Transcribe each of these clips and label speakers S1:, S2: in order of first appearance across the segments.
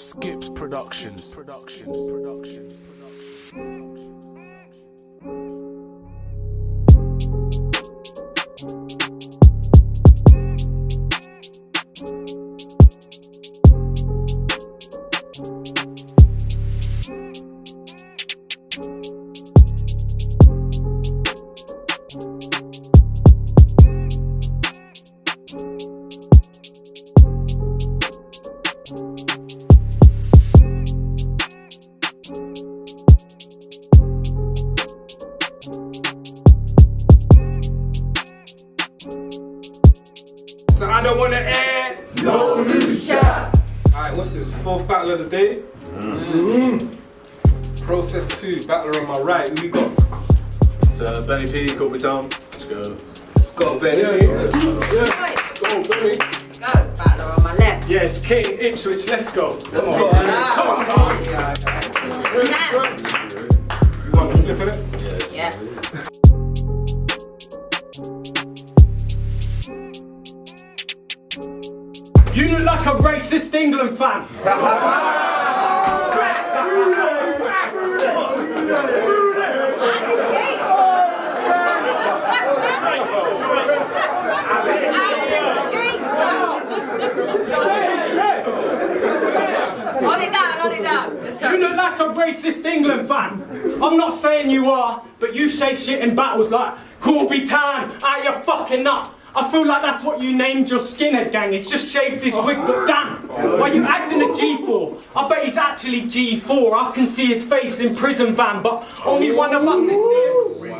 S1: Skips Productions.
S2: So I don't want to air.
S3: No new shot.
S2: Alright, what's this? Fourth battle of the day? Process 2, battle on my right. Who we got?
S4: So Benny P, Corby down. Let's go.
S2: Scott Benny.
S3: Go, Benny.
S5: Let's go, battler on my left.
S3: Yes, King, Ipswich, let's go.
S2: Come on. You want to flip it?
S5: Yeah.
S3: You look like a racist England fan.
S5: On it down. Let's go.
S3: You look like a racist England fan. I'm not saying you are, but you say shit in battles like Corby Tan, out your fucking nut. I feel like that's what you named your skinhead gang. It's just shaved this wig, but damn, why you acting a G4? I bet he's actually G4. I can see his face in prison van, but only one of us is seeing.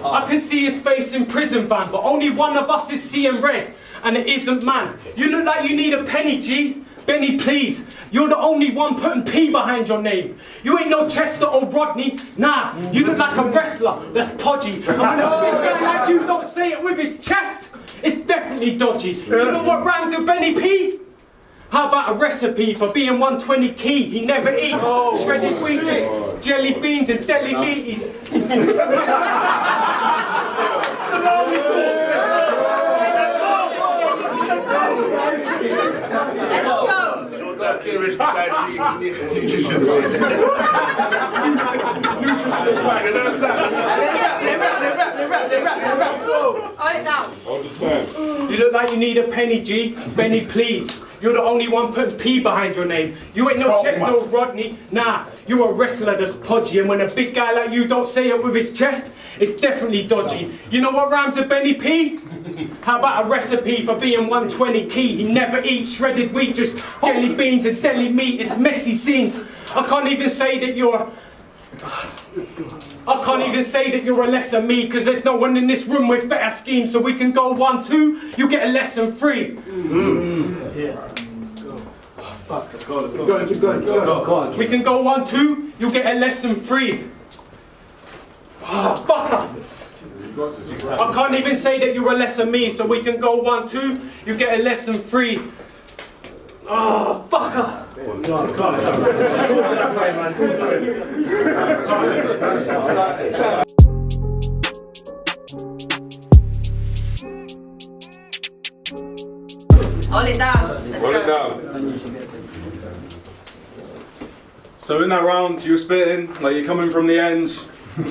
S3: I can see his face in prison van, but only one of us is seeing red, and it isn't man. You look like you need a penny, G. Benny, please. You're the only one putting P behind your name. You ain't no Chester or Rodney. Nah, you look like a wrestler that's podgy. And when a big guy like you don't say it with his chest, it's definitely dodgy. You know what rhymes with Benny P? How about a recipe for being 120 key? He never eats shredded wheat, just jelly beans and deli meaties.
S5: Let's go. On it down.
S3: You look like you need a penny, G. Benny, please. You're the only one putting P behind your name. You ain't no Chester or Rodney. Nah, you're a wrestler that's podgy. And when a big guy like you don't say it with his chest, it's definitely dodgy. You know what rhymes with Benny P? How about a recipe for being 120 key? He never eats shredded wheat, just jelly beans and deli meat. It's messy scenes. I can't even say that you're a lesser me, cause there's no one in this room with better schemes. So we can go 1-2, you get a lesson 3. Yeah. Fuck, let's go.
S2: Keep going.
S3: We can go 1-2, you get a lesson 3. Fucker! I can't even say that you're a lesser me, so we can go 1-2, you get a lesson 3. Oh, fucker!
S2: Talk to that guy, man. Talk to him.
S5: Hold it down. Let's go.
S4: So in that round, you were spitting, like you're coming from the ends. And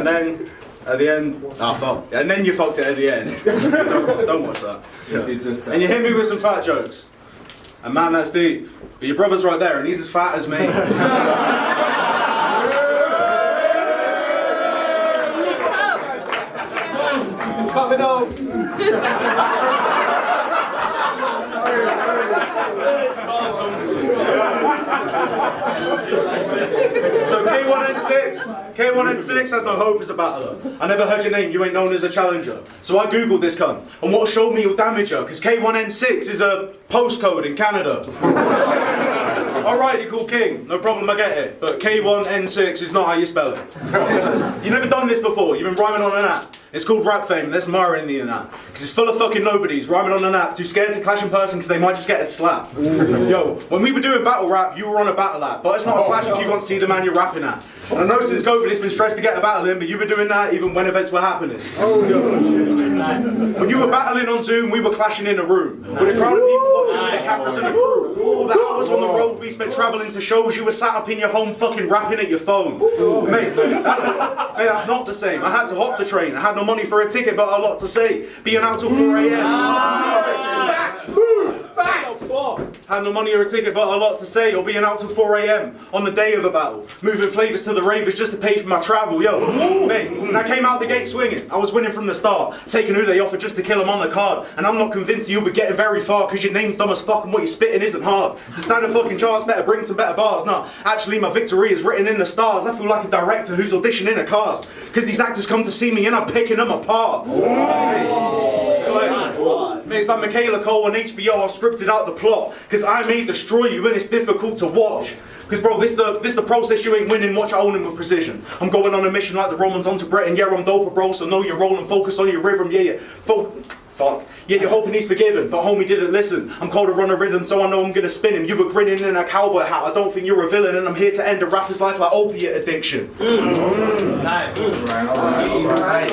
S4: then, at the end, fuck. And then you fucked it at the end. Don't watch that. And you hit me with some fat jokes. And man, that's deep. But your brother's right there, and he's as fat as me.
S3: It's coming on!
S4: So K1N6 has no hope as a battler. I never heard your name, you ain't known as a challenger. So I googled this cunt, and what'll show me will damage her, cause K1N6 is a postcode in Canada. Alright, you're called King, no problem, I get it. But K1N6 is not how you spell it. You've never done this before, you've been rhyming on an app. It's called Rap Fame, there's Mara in the in that. Because it's full of fucking nobodies rhyming on an app, too scared to clash in person because they might just get a slap. Yo, when we were doing battle rap, you were on a battle app, but it's not a clash if you want to see the man you're rapping at. And I know since COVID it's been stressed to get a battle in, but you were doing that even when events were happening. When you were battling on Zoom, we were clashing in a room with a crowd of people watching with the cameras in the crew. hours on the road we spent travelling to shows, you were sat up in your home fucking rapping at your phone. Mate, that's not the same. I had to hop the train. I had no money for a ticket, but a lot to say. Being out till 4 a.m. Facts! Had no money or a ticket, but a lot to say. Or being out till 4 a.m. on the day of a battle. Moving flavours to the ravers just to pay for my travel. Yo, mate, and I came out the gate swinging. I was winning from the start. Taking who they offered just to kill them on the card. And I'm not convinced you'll be getting very far, because your name's dumb as fuck and what you're spitting isn't hard. To stand a fucking chance, better bring some better bars. Nah, actually my victory is written in the stars. I feel like a director who's auditioning a cast. Because these actors come to see me and I'm picking them apart. Mate, it's like Michaela Cole on HBO, I scripted out the plot. Because I may destroy you and it's difficult to watch. Because bro, this the process you ain't winning, watch I own it with precision. I'm going on a mission like the Romans onto Britain. Yeah, I'm doper bro, so know you're rolling, focus on your rhythm. Yeah, fuck. Yeah, you're hoping he's forgiven, but homie didn't listen. I'm called to run a rhythm, so I know I'm gonna spin him. You were grinning in a cowboy hat, I don't think you're a villain, and I'm here to end a rapper's life like opiate addiction.
S3: Nice. Right.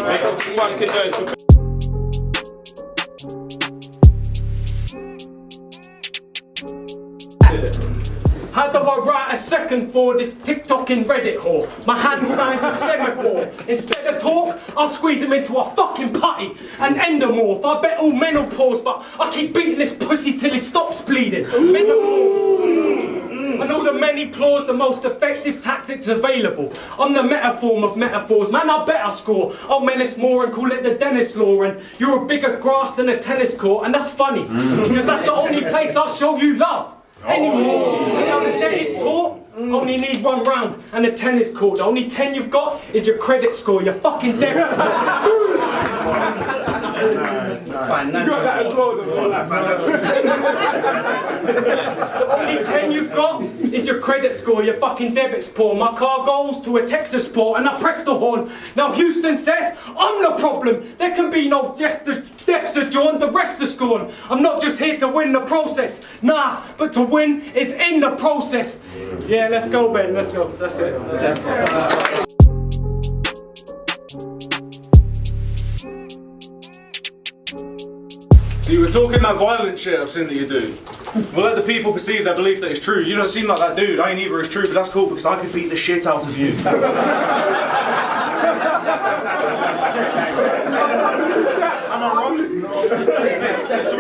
S3: How do I write a second for this TikToking Reddit whore? My hand signs a semaphore. Instead of talk, I'll squeeze him into a fucking putty and endomorph. I bet all menopause, but I keep beating this pussy till he stops bleeding. Menopause. I know the many claws, the most effective tactics available. I'm the metaphor of metaphors, man, I better score. I'll menace more and call it the Dennis law. And you're a bigger grass than a tennis court, and that's funny, because that's the only place I'll show you love. Anymore. And now the net is taut, only need one round and a tennis court. The only 10 you've got is your credit score, you're fucking dead. The only 10 you've got is your credit score, your fucking debit score. My car goes to a Texas port and I press the horn. Now Houston says, I'm the problem. There can be no deaths adjourned, the rest is gone. I'm not just here to win the process, nah, but to win is in the process. Yeah, let's go, Ben, let's go. That's it.
S4: So you were talking that violent shit I've seen that you do. We'll let the people perceive their belief that it's true. You don't seem like that dude. I ain't either is true, but that's cool because I could beat the shit out of you. Am I wrong? So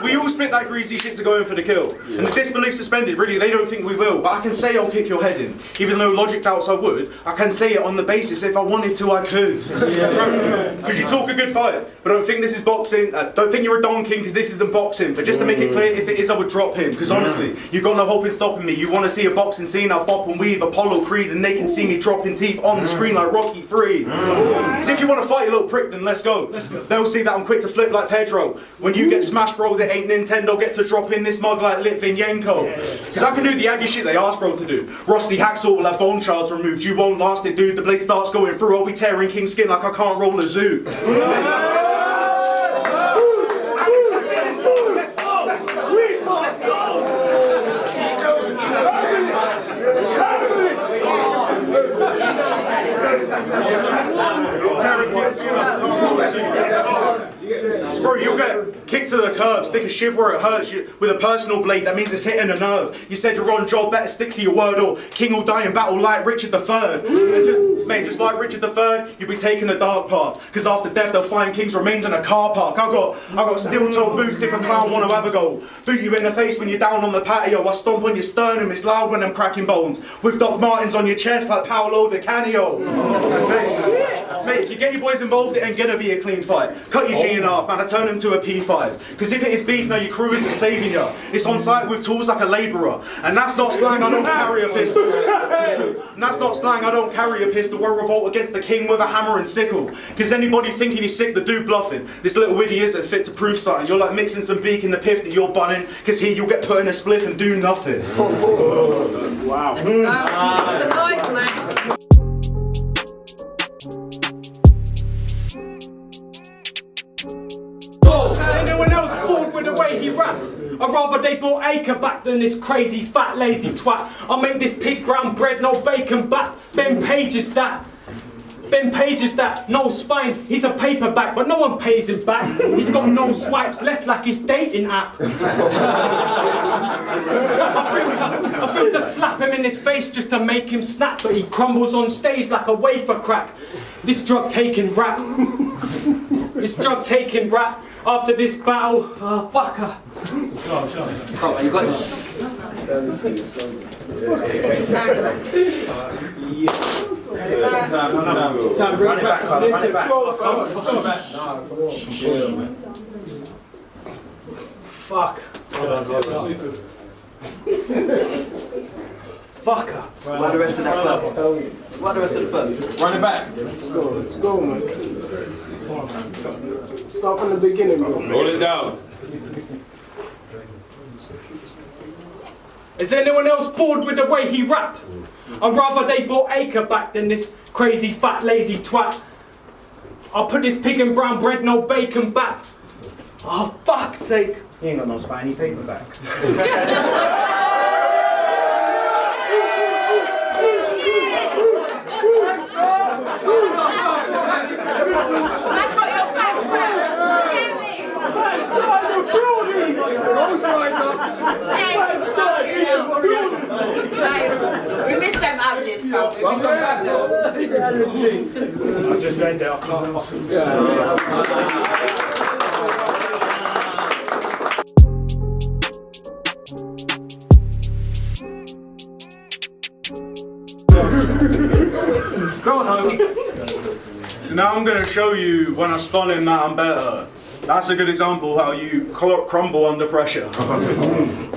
S4: we all spit that greasy shit to go in for the kill. And the disbelief suspended, really, they don't think we will. But I can say I'll kick your head in. Even though logic doubts I would, I can say it on the basis if I wanted to, I could. Because you talk a good fight, but don't think this is boxing. Don't think you're a Don King because this isn't boxing. But just to make it clear, if it is, I would drop him. Because honestly, you've got no hope in stopping me. You want to see a boxing scene, I'll bop and weave Apollo Creed and they can see me dropping teeth on the screen like Rocky 3. Because if you want to fight, you little prick, then let's go. They'll see that I'm quick to flip like Pedro. When you get smashed, bro, it ain't Nintendo. Get to drop in this mug like Litvinenko. Because I can do the Aggie shit they asked bro to do. Rusty hacksaw will have bone shards removed. You won't last it, dude. The blade starts going through. I'll be tearing King's skin like I can't roll a zoo. Bro, you'll get kicked to the curb, stick a shiv where it hurts you with a personal blade, that means it's hitting a nerve. You said you're on job, better stick to your word or king will die in battle like Richard III. And just like Richard III, you'll be taking a dark path. Because after death they'll find king's remains in a car park. I got steel-toed boots if a clown wanna have a go. Boot you in the face when you're down on the patio. I stomp on your sternum, it's loud when I'm cracking bones. With Doc Martens on your chest like Paolo Di Canio. Mate, if you get your boys involved, it ain't gonna be a clean fight. Cut your G in half, man, I turn him to a P5. Because if it is beef, now your crew isn't saving you. It's on site with tools like a labourer. And that's not slang, I don't carry a pistol. And that's not slang, I don't carry a pistol. We'll revolt against the king with a hammer and sickle. Because anybody thinking he's sick, the dude bluffing. This little widdy isn't fit to prove something. You're like mixing some beak in the piff that you're bunning. Because here you'll get put in a spliff and do nothing.
S3: Wow.
S5: Let's go. Make some noise, man.
S3: Anyone else bored with the way he rapped? I'd rather they brought Acre back than this crazy, fat, lazy twat. I'll make this pig ground bread, no bacon back. Ben Page is that. Ben Page is that, no spine, he's a paperback, but no one pays him back. He's got no swipes left like his dating app. I feel to slap him in his face just to make him snap, but he crumbles on stage like a wafer crack. This drug-taking rap. This drug-taking rap. After this battle, fucker.
S1: Oh, you got this.
S2: Time, bring it back, Carl. Run it back.
S3: Fuck. Fucker.
S1: Why the rest of that first? Why the rest of the first?
S2: Run it back.
S6: Let's go, man. Start from the beginning, bro.
S2: Roll it down.
S3: Is anyone else bored with the way he rap? I'd rather they bought Acre back than this crazy fat lazy twat. I'll put this pig and brown bread no bacon back. Oh fuck's sake.
S2: He ain't got no spiny paperback.
S5: I've got your back, fam. Hear me? Hey, stop it now. Like, we missed them ad-libs, fam. We missed them ad-libs.
S3: I just end it off. Go on home.
S4: So now I'm going to show you when I spun in that I'm better. That's a good example of how you crumble under pressure.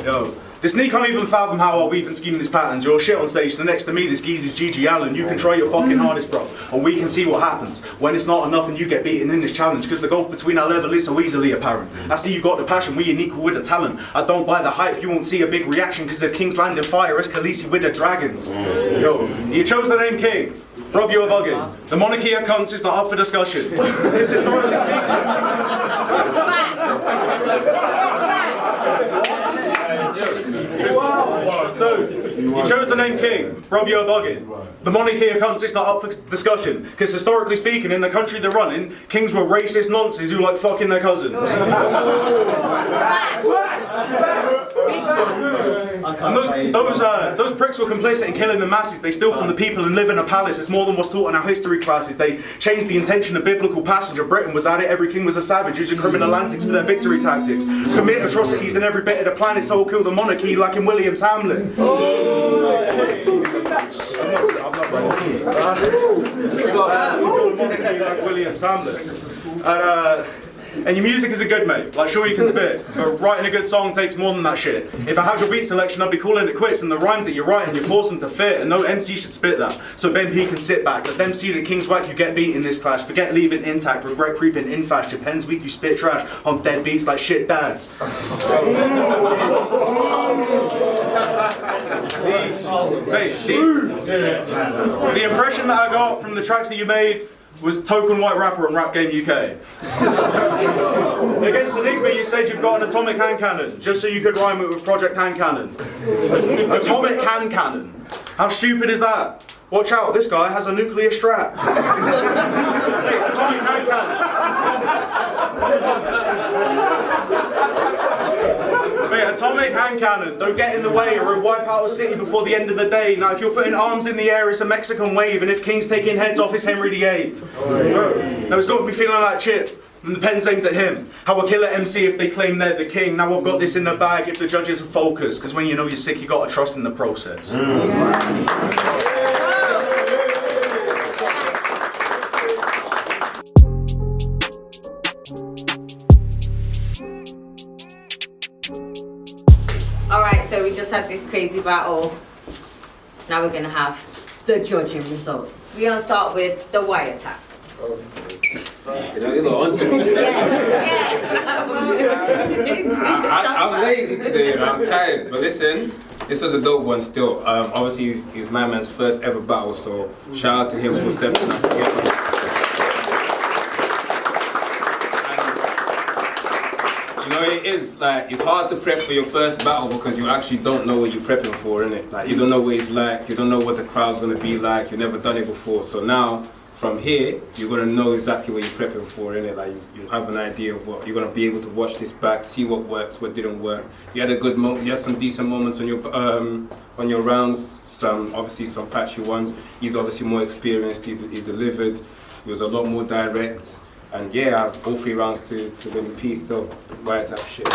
S4: Yo, this knee can't even fathom how I'll weave and scheme these patterns. You're shit on stage, so next to me this geezer's Gigi Allen. You can try your fucking hardest, bro, and we can see what happens when it's not enough and you get beaten in this challenge, because the gulf between our level is so easily apparent. I see you got the passion, we unequal with the talent. I don't buy the hype, you won't see a big reaction, because if King's Landing fire, it's Khaleesi with the dragons. Yo, you chose the name King. Rob, you are bugging. The monarchy of cunts is not up for discussion. Because historically speaking... So, you chose the name King. Rob, you are bugging. The monarchy of cunts is not up for discussion. Because historically speaking, in the country they're running, kings were racist nonces who like fucking their cousins. And those pricks were complicit in killing the masses. They steal from the people and live in a palace. It's more than what's taught in our history classes. They changed the intention of biblical passage. Britain was at it. Every king was a savage, using criminal antics for their victory tactics. Commit atrocities in every bit of the planet, so will kill the monarchy like in William's Hamlet. William's Hamlet. And your music is a good, mate. Like, sure you can spit, but writing a good song takes more than that shit. If I had your beat selection, I'd be calling it quits, and the rhymes that you're writing, you're forcing to fit, and no MC should spit that. So Ben P can sit back. Let them see the King's whack, you get beat in this clash. Forget leaving intact, regret creeping in fast. Your pen's weak, you spit trash on dead beats like shit dads. The impression that I got from the tracks that you made was token white rapper on Rap Game UK. Against Enigma, you said you've got an atomic hand cannon, just so you could rhyme it with Project Hand Cannon. Atomic hand cannon. How stupid is that? Watch out, this guy has a nuclear strap. Hey, atomic hand cannon. Wait, atomic hand cannon. Don't get in the way or it'll wipe out a city before the end of the day. Now, if you're putting arms in the air, it's a Mexican wave, and if King's taking heads off, it's Henry VIII. Now, it's got to be feeling like that Chip. And the pen's aimed at him. How a killer MC if they claim they're the king. Now I've got this in the bag if the judges are focused. Because when you know you're sick, you got to trust in the process.
S5: Alright, so we just had this crazy battle. Now we're going to have the judging results. We're going to start with the white attack.
S1: You're not on to me today. I'm lazy today, I'm tired. But listen, this was a dope one still. Obviously, he's my man's first ever battle, so shout out to him for stepping up. You know, it is like, it's hard to prep for your first battle because you actually don't know what you're prepping for, innit? Like, you don't know what it's like, you don't know what the crowd's gonna be like, you've never done it before. So now, from here, you're gonna know exactly what you're prepping for, innit? Like you have an idea of what you're gonna be able to watch this back, see what works, what didn't work. You had a good moment, you had some decent moments on your rounds, some patchy ones. He's obviously more experienced, he delivered, he was a lot more direct, and yeah, all 3 rounds to win the piece still, right type of shit.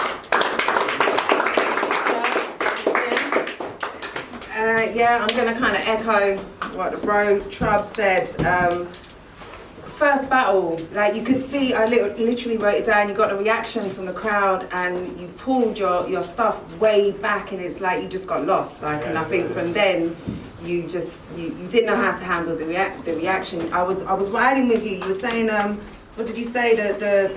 S7: Yeah, I'm going to kind of echo what the bro Trub said. First battle, like you could see, I literally wrote it down, you got a reaction from the crowd and you pulled your stuff way back and it's like you just got lost. Like, and I think from then, you didn't know how to handle the reaction. I was riding with you, you were saying, what did you say, the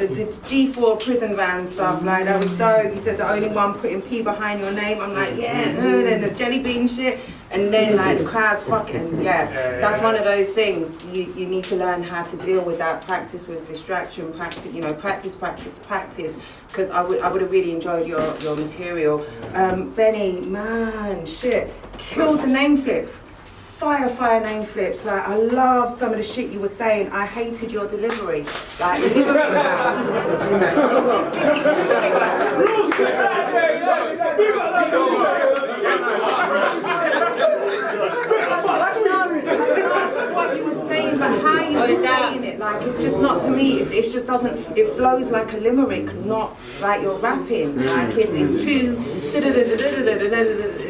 S7: G4 prison van stuff, like that was dope. You said the only one putting P behind your name. I'm like, yeah, and the jelly bean shit. And then like the crowd's fucking, that's one of those things. You need to learn how to deal with that, practice with distraction, practice, practice. Because I would have really enjoyed your material. Benny, man, shit, killed the name flips. Fire name flips. Like, I loved some of the shit you were saying. I hated your delivery. Like, what you were saying, but how you were saying it, like, it's just not, to me, it just doesn't, it flows like a limerick, not like you're rapping. Like, it's too,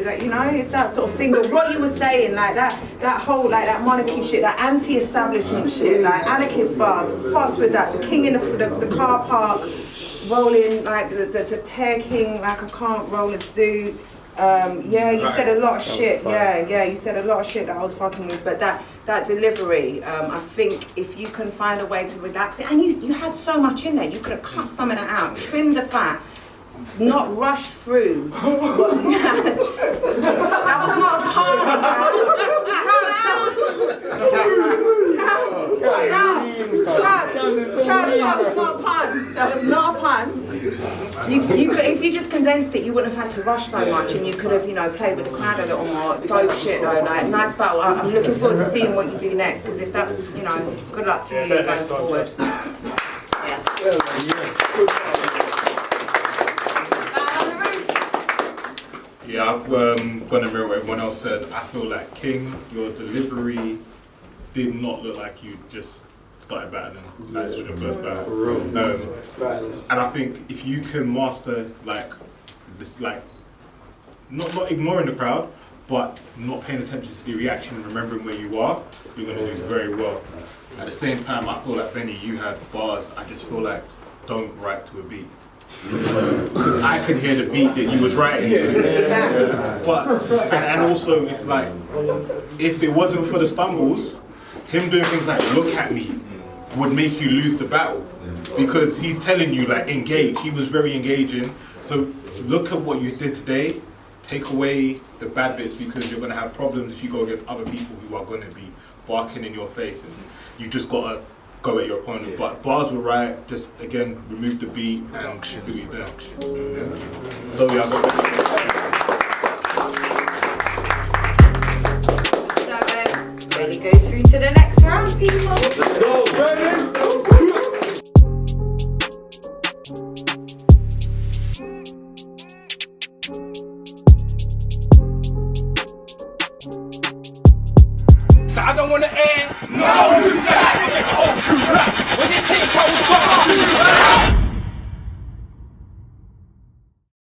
S7: like, you know, it's that sort of thing. But what you were saying, like that whole, like that monarchy shit, that anti-establishment shit, like anarchist bars, fucks with that. The king in the car park, rolling, like the tear king, like I can't roll a zoo. Yeah, you said a lot of shit. Yeah, you said a lot of shit that I was fucking with. But that delivery, I think if you can find a way to relax it, and you had so much in there, you could have cut some of that out, trimmed the fat, not rushed through what you had. That was not a pun. That was not a pun. You could, if you just condensed it, you wouldn't have had to rush so much, and you could have, played with the crowd a little more. Dope shit though, like nice battle. I'm looking forward to seeing what you do next, because if that was, good luck to you going forward.
S8: Yeah, I've gone to mirror what everyone else said. I feel like King, your delivery did not look like you just started battling. That's your first battle. And I think if you can master not ignoring the crowd, but not paying attention to the reaction and remembering where you are, you're going to do very well. At the same time, I feel like Benny, you had bars. I just feel like don't write to a beat. I could hear the beat that you was writing to. But and also it's like, if it wasn't for the stumbles, him doing things like look at me would make you lose the battle, because he's telling you like engage. He was very engaging. So look at what you did today. Take away the bad bits, because you're going to have problems if you go against other people who are going to be barking in your face, and you just got to go at your opponent. But bars were right, just again remove the beat and do it there. So yeah, I got
S5: So ready to go through to the next round, people.
S6: Let's go, baby.
S9: So I don't wanna end. No, you shot.